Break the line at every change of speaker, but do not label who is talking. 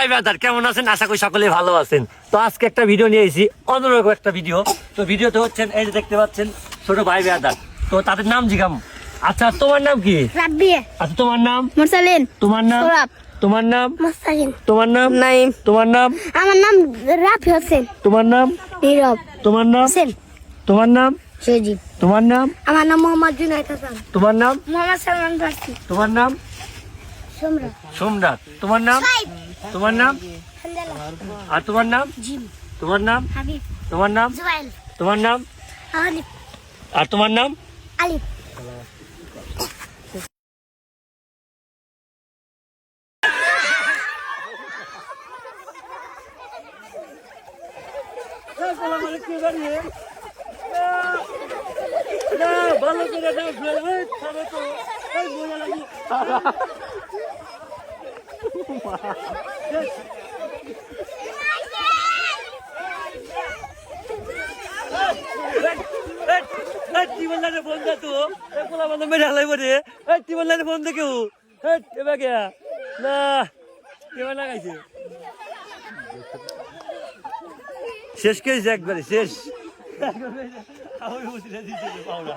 ভাই ব্রাদার কেমন আছেন? আশা করি সকলে ভালো আছেন। তো আজকে একটা ভিডিও নিয়ে এসেছি, অন্যরকম একটা ভিডিও। তো ভিডিওতে হচ্ছেন এই যে দেখতে পাচ্ছেন ছোট ভাই ব্রাদার। তো তাদের নাম জিজ্ঞাম। আচ্ছা তোমার নাম কি?
রাব্বিয়া।
আচ্ছা তোমার নাম?
মুরসালিন।
তোমার নাম?
সোরাব।
তোমার নাম?
মুস্তাকিন।
তোমার নাম?
নাইম।
তোমার নাম?
আমার নাম রাফি হোসেন।
তোমার নাম?
নীরব
তোমার নাম?
হোসেন।
তোমার নাম?
সজীব।
তোমার নাম?
আমার নাম মোহাম্মদ জুনায়েদ হাসান।
তোমার নাম?
মোহাম্মদ সালমান ফার্সি।
তোমার নাম?
সম্রাট।
সোমনাথ। তোমার নাম?
সাইদ।
তোমার নাম?
হামদালা।
আর তোমার নাম?
জিম।
তোমার নাম?
হাবিব।
তোমার নাম?
জুবাইল।
তোমার নাম?
আলিফ।
আর তোমার নাম?
আলিফ।
ভালো করে তো মজা লাগে। টিবলারে ফোন দে তো পোলা বন্ধ মেরে হালাই পরে টিবলারে ফোন দে কেউ এবার কে না এবার লাগাইছে শেষ করেছে একবারে শেষ পাওনা